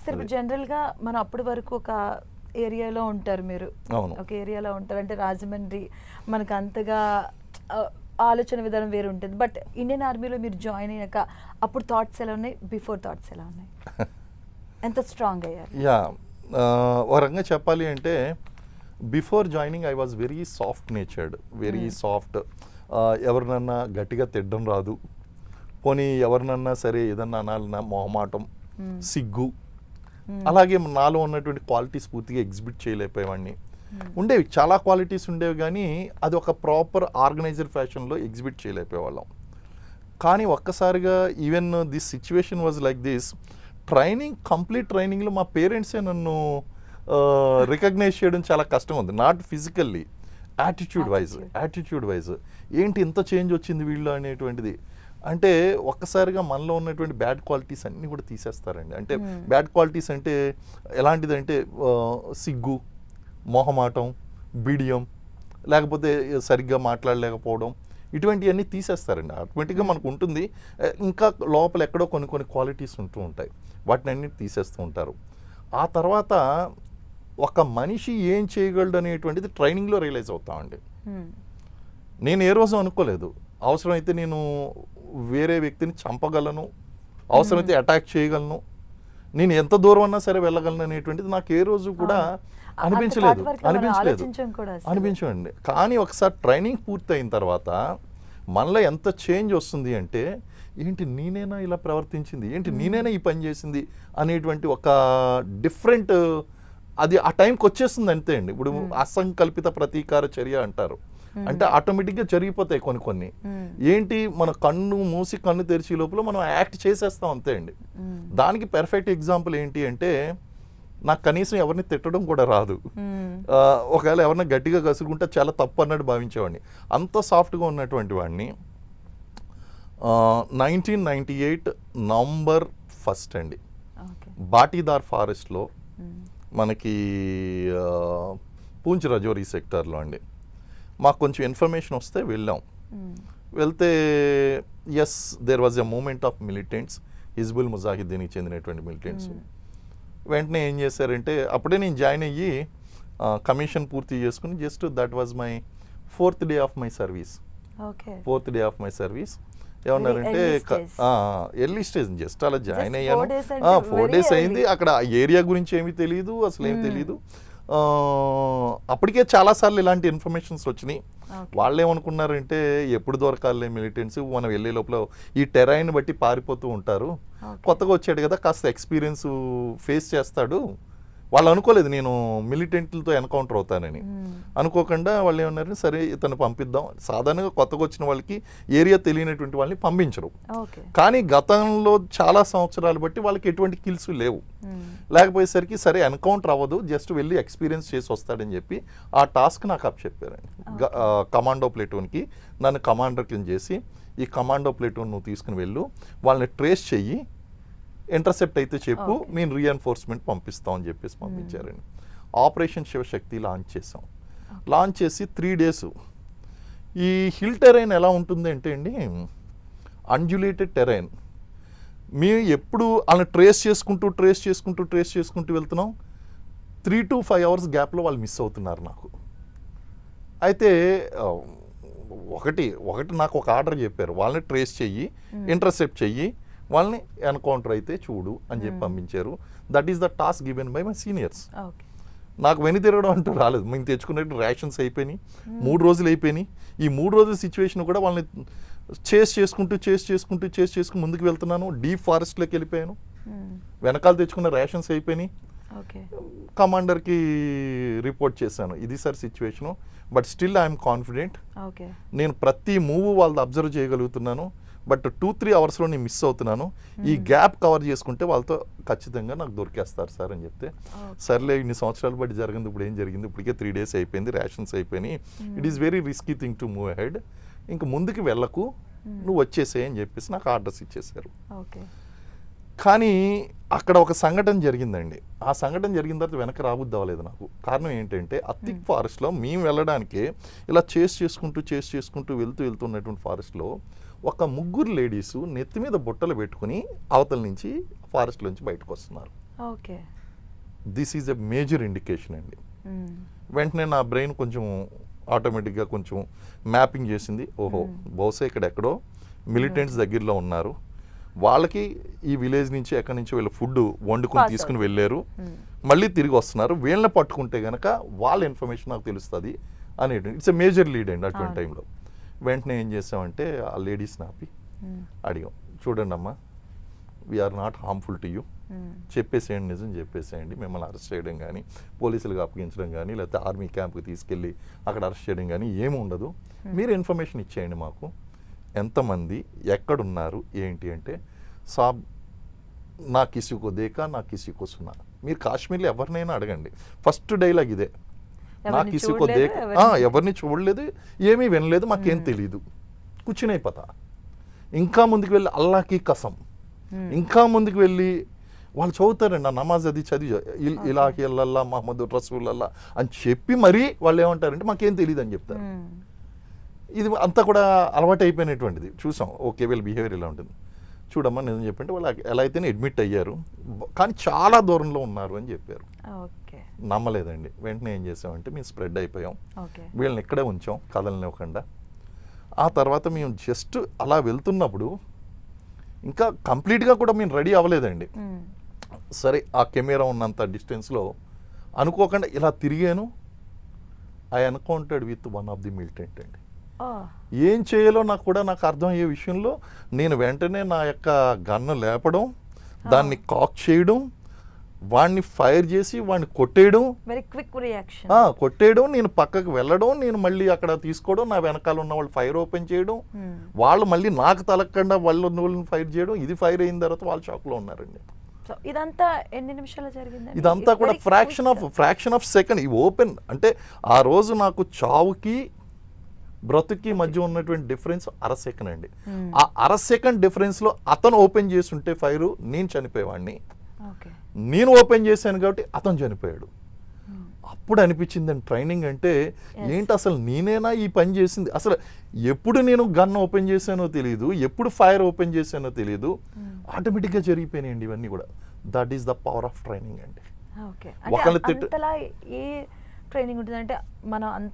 Sir ఇప్పుడు జనరల్గా మనం అప్పటి వరకు ఒక ఏరియాలో ఉంటారు, మీరు ఒక ఏరియాలో ఉంటారు అంటే రాజమండ్రి, మనకు అంతగా ఆలోచన విధానం వేరు ఉంటుంది. బట్ ఇండియన్ ఆర్మీలో మీరు జాయిన్ అయ్యాక అప్పుడు థాట్స్ ఎలా ఉన్నాయి, బిఫోర్ థాట్స్ ఎలా ఉన్నాయి, ఎంత స్ట్రాంగ్ అయ్యారు? యా, ఒక రకంగా చెప్పాలి అంటే before joining I was very soft natured, very soft. ఎవరినన్నా గట్టిగా తిట్టడం రాదు, పోనీ ఎవరినన్నా సరే ఏదన్నా అనాలన్నా మొహమాటం, సిగ్గు, అలాగే నాలో ఉన్నటువంటి క్వాలిటీస్ పూర్తిగా ఎగ్జిబిట్ చేయలేకపోయేవాడిని. ఉండేవి చాలా క్వాలిటీస్ ఉండేవి, కానీ అది ఒక ప్రాపర్ ఆర్గనైజర్ ఫ్యాషన్లో ఎగ్జిబిట్ చేయలేకపోయేవాళ్ళం. కానీ ఒక్కసారిగా even this situation was like this, complete ట్రైనింగ్లో మా పేరెంట్సే నన్ను రికగ్నైజ్ చేయడం చాలా కష్టం ఉంది. నాట్ ఫిజికల్లీ, యాటిట్యూడ్ వైజ్ ఏంటి ఇంత చేంజ్ వచ్చింది వీళ్ళు అనేటువంటిది. అంటే ఒక్కసారిగా మనలో ఉన్నటువంటి బ్యాడ్ క్వాలిటీస్ అన్నీ కూడా తీసేస్తారండి. అంటే బ్యాడ్ క్వాలిటీస్ అంటే ఎలాంటిదంటే సిగ్గు, మొహమాటం, బిడియం, లేకపోతే సరిగ్గా మాట్లాడలేకపోవడం, ఇటువంటివన్నీ తీసేస్తారండి. ఆటోమేటిక్గా మనకు ఉంటుంది. ఇంకా లోపల ఎక్కడో కొన్ని క్వాలిటీస్ ఉంటూ ఉంటాయి, వాటిని అన్ని తీసేస్తూ ఉంటారు. ఆ తర్వాత ఒక మనిషి ఏం చేయగలడు అనేటువంటిది ట్రైనింగ్లో రియలైజ్ అవుతామండి. నేను ఏ రోజు అనుకోలేదు అవసరమైతే నేను వేరే వ్యక్తిని చంపగలను, అవసరమైతే అటాక్ చేయగలను, నేను ఎంత దూరం అన్నా సరే వెళ్ళగలను అనేటువంటిది నాకు ఏ రోజు కూడా అనిపించండి. కానీ ఒకసారి ట్రైనింగ్ పూర్తయిన తర్వాత మనలో ఎంత చేంజ్ వస్తుంది అంటే, ఏంటి నేనైనా ఇలా ప్రవర్తించింది, ఏంటి నేనైనా ఈ పని చేసింది అనేటువంటి ఒక డిఫరెంట్, అది ఆ టైంకి వచ్చేస్తుంది అంతే అండి. ఇప్పుడు అసంకల్పిత ప్రతీకార చర్య అంటారు, అంటే ఆటోమేటిక్గా జరిగిపోతాయి కొన్ని. ఏంటి మన కన్ను మూసి కన్ను తెరిచి లోపల మనం యాక్ట్ చేసేస్తాం అంతే అండి. దానికి పర్ఫెక్ట్ ఎగ్జాంపుల్ ఏంటి అంటే, నాకు కనీసం ఎవరిని తిట్టడం కూడా రాదు. ఒకవేళ ఎవరిని గట్టిగా కసుకుంటే చాలా తప్పు అన్నట్టు భావించేవాడిని. అంత సాఫ్ట్గా ఉన్నటువంటి వాడిని 1998 నవంబర్ 1 అండి, బాటీదార్ ఫారెస్ట్లో మనకి పూంచ్ రజోరీ సెక్టార్లో అండి, మాకు కొంచెం ఇన్ఫర్మేషన్ వస్తే వెళ్ళాం. వెళ్తే yes, there was a moment of militants, Hizbul ముజాహిద్దీన్కి చెందినటువంటి మిలిటెంట్స్. వెంటనే ఏం చేశారంటే, అప్పుడే నేను జాయిన్ అయ్యి కమిషన్ పూర్తి చేసుకుని just that was my 4th day of my service. ఏమన్నారంటే ఎర్లీ స్టేజ్, జస్ట్ అలా జాయిన్ అయ్యాను. 4 days అయింది. అక్కడ ఏరియా గురించి ఏమీ తెలియదు, అసలు ఏమి తెలియదు. అప్పటికే చాలాసార్లు ఇలాంటి ఇన్ఫర్మేషన్స్ వచ్చినాయి. వాళ్ళు ఏమనుకున్నారంటే, ఎప్పుడు దొరకాలి మిలిటెంట్స్, మనం వెళ్ళే లోపల ఈ టెరైన్ బట్టి పారిపోతూ ఉంటారు, కొత్తగా వచ్చాడు కదా కాస్త ఎక్స్పీరియన్స్ ఫేస్ చేస్తాడు. వాళ్ళు అనుకోలేదు నేను మిలిటెంట్లతో ఎన్కౌంటర్ అవుతానని. అనుకోకుండా వాళ్ళు ఏమన్నారు, సరే ఇతను పంపిద్దాం. సాధారణంగా కొత్తగా వచ్చిన వాళ్ళకి ఏరియా తెలియనటువంటి వాళ్ళని పంపించరు. కానీ గతంలో చాలా సంవత్సరాలు బట్టి వాళ్ళకి ఎటువంటి కిల్స్ లేవు. లేకపోయేసరికి సరే ఎన్కౌంటర్ అవ్వదు, జస్ట్ వెళ్ళి ఎక్స్పీరియన్స్ చేసి వస్తాడని చెప్పి ఆ టాస్క్ నాకు అప్పచెప్పారండి. కమాండో ప్లేటూన్కి నన్ను కమాండర్ కింద చేసి, ఈ కమాండో ప్లేటూన్ నువ్వు తీసుకుని వెళ్ళు, వాళ్ళని ట్రేస్ చెయ్యి, ఇంటర్సెప్ట్ అయితే చెప్పు, మేము రీఎన్ఫోర్స్మెంట్ పంపిస్తామని చెప్పేసి పంపించారండి. ఆపరేషన్ శివశక్తి లాంచ్ చేసాం. లాంచ్ చేసి 3 days ఈ హిల్ టెరైన్ ఎలా ఉంటుంది అంటే అండి, అన్జులేటెడ్ టెరైన్. మేము ఎప్పుడు వాళ్ళని ట్రేస్ చేసుకుంటూ వెళ్తున్నాం. 3 to 5 hours గ్యాప్లో వాళ్ళు మిస్ అవుతున్నారు నాకు. అయితే ఒకటి నాకు ఒక ఆర్డర్ చెప్పారు, వాళ్ళని ట్రేస్ చెయ్యి, ఇంటర్సెప్ట్ చెయ్యి, వాళ్ళని ఎన్కౌంటర్ అయితే చూడు అని చెప్పి పంపించారు. That is the task given by my seniors. నాకు వెని తిరగడం అంటూ రాలేదు. మేము తెచ్చుకున్నట్టు ర్యాషన్స్ అయిపోయినాయి, 3 రోజులు అయిపోయినాయి. ఈ 3 రోజుల సిచ్యువేషన్ కూడా వాళ్ళని చేస్ చేసుకుంటూ ముందుకు వెళ్తున్నాను. డీప్ ఫారెస్ట్లోకి వెళ్ళిపోయాను. వెనకాల తెచ్చుకున్న ర్యాషన్స్ అయిపోయినాయి. కమాండర్కి రిపోర్ట్ చేశాను, ఇది sir situation, but still I'm confident. నేను ప్రతి మూవ్ వాళ్ళని అబ్జర్వ్ చేయగలుగుతున్నాను, బట్ 2-3 hours నేను మిస్ అవుతున్నాను. ఈ గ్యాప్ కవర్ చేసుకుంటే వాళ్ళతో ఖచ్చితంగా నాకు దొరికేస్తారు సార్ అని చెప్తే, సర్లే ఇన్ని సంవత్సరాలు బట్టి జరిగింది, ఇప్పుడు ఏం జరిగింది, ఇప్పటికే 3 days అయిపోయింది, ర్యాషన్స్ అయిపోయినాయి, it is very risky thing to move ahead, ఇంక ముందుకు వెళ్ళకు, నువ్వు వచ్చేసే అని చెప్పేసి నాకు ఆర్డర్స్ ఇచ్చేసారు. కానీ అక్కడ ఒక సంఘటన జరిగిందండి. ఆ సంఘటన జరిగిన తర్వాత వెనక రాబుద్ది అవ్వలేదు నాకు. కారణం ఏంటంటే, ఆ థిక్ ఫారెస్ట్లో మేము వెళ్ళడానికి ఇలా చేస్ చేసుకుంటూ వెళ్తున్నటువంటి ఫారెస్ట్లో ఒక 3 లేడీసు నెత్తి మీద బుట్టలు పెట్టుకుని అవతల నుంచి ఫారెస్ట్ నుంచి బయటకు వస్తున్నారు. Okay. This is a major indication అండి. వెంటనే నా బ్రెయిన్ కొంచెం ఆటోమేటిక్గా కొంచెం మ్యాపింగ్ చేసింది. ఓహో, బహుశా ఇక్కడ ఎక్కడో మిలిటెంట్స్ దగ్గరలో ఉన్నారు, వాళ్ళకి ఈ విలేజ్ నుంచి ఎక్కడి నుంచి వీళ్ళు ఫుడ్ వండుకొని తీసుకుని వెళ్ళారు, మళ్ళీ తిరిగి వస్తున్నారు, వీళ్ళని పట్టుకుంటే కనుక వాళ్ళ ఇన్ఫర్మేషన్ నాకు తెలుస్తుంది అనేది. ఇట్స్ ఎ మేజర్ లీడ్ అండి అటువంటి టైంలో. వెంటనే ఏం చేసామంటే ఆ లేడీస్ని ఆపి అడిగాం, చూడండి అమ్మా, we are not harmful to you, చెప్పేసేయండి, నిజం చెప్పేసేయండి, మిమ్మల్ని అరెస్ట్ చేయడం కానీ పోలీసులకు అప్పగించడం కానీ లేకపోతే ఆర్మీ క్యాంప్కి తీసుకెళ్ళి అక్కడ అరెస్ట్ చేయడం కానీ ఏమి ఉండదు, మీరు ఇన్ఫర్మేషన్ ఇచ్చేయండి మాకు, ఎంతమంది ఎక్కడున్నారు ఏంటి అంటే, సాబ్ నా కిసికో దేకా నా కిసికో సునా. మీరు కాశ్మీర్లో ఎవరినైనా అడగండి, ఫస్ట్ డైలాగ్ ఇదే, నా కిసికో దేకా, ఎవరిని చూడలేదు, ఏమీ వినలేదు, మాకేం తెలీదు, కూర్చునైపోతా. ఇంకా ముందుకు వెళ్ళి అల్లాకి కసం, ఇంకా ముందుకు వెళ్ళి వాళ్ళు చదువుతారండి, ఆ నమాజ్ అది చదివి ఇలాకి అల్లల్లా మహమ్మద్ రసూలల్లా అని చెప్పి మరీ వాళ్ళు ఏమంటారంటే మాకేం తెలియదు అని చెప్తారు. ఇది అంతా కూడా అలవాటు అయిపోయినటువంటిది. చూసాం, ఓకే వీళ్ళ బిహేవియర్ ఇలా ఉంటుంది, చూడమ్మా నేను చెప్పంటే వాళ్ళు ఎలా అయితేనే అడ్మిట్ అయ్యారు, కానీ చాలా దూరంలో ఉన్నారు అని చెప్పారు. నమ్మలేదండి. వెంటనే ఏం చేసామంటే మేము స్ప్రెడ్ అయిపోయాం, వీళ్ళని ఇక్కడే ఉంచాం కదలనివ్వకుండా. ఆ తర్వాత మేము జస్ట్ అలా వెళ్తున్నప్పుడు ఇంకా కంప్లీట్గా కూడా మేము రెడీ అవ్వలేదండి. సరే ఆ కెమెరా ఉన్నంత డిస్టెన్స్లో అనుకోకుండా ఇలా తిరిగాను, I encountered with one of the militant అండి. ఏం చేయాలో నాకు అర్థమయ్యే విషయంలో నేను వెంటనే నా యొక్క గన్ను లేపడం, దాన్ని కాక్ చేయడం, వాడిని ఫైర్ చేసి వాడిని కొట్టేయడం, నేను పక్కకు వెళ్ళడం, నేను మళ్ళీ అక్కడ తీసుకోవడం, నా వెనకాల ఉన్న వాళ్ళు ఫైర్ ఓపెన్ చేయడం, వాళ్ళు మళ్ళీ నాకు తలకుండా వాళ్ళని ఫైర్ చేయడం, ఇది ఫైర్ అయిన తర్వాత వాళ్ళు షాక్లో ఉన్నారండి. ఇదంతా ఎన్ని నిమిషాలు జరిగింది? ఇదంతా కూడా ఫ్రాక్షన్ ఆఫ్ సెకండ్. ఈ ఓపెన్ అంటే ఆ రోజు నాకు చావుకి బ్రతుకి మధ్య ఉన్నటువంటి డిఫరెన్స్ అరసెకండ్ అండి. ఆ అరసెకండ్ డిఫరెన్స్ లో అతను ఓపెన్ చేసి ఉంటే ఫైర్, నేను చనిపోయేవాడిని, నేను ఓపెన్ చేశాను కాబట్టి అతను చనిపోయాడు. అప్పుడు అనిపించిందండి ట్రైనింగ్ అంటే ఏంటి, అసలు నేనేనా ఈ పని చేసింది, అసలు ఎప్పుడు నేను గన్ ఓపెన్ చేశానో తెలియదు, ఎప్పుడు ఫైర్ ఓపెన్ చేశానో తెలియదు, ఆటోమేటిక్గా జరిగిపోయినాయండి ఇవన్నీ కూడా. That is the power of training అండి. ఒకళ్ళ ట్రైనింగ్ ఉంటుంది అంటే మనం అంత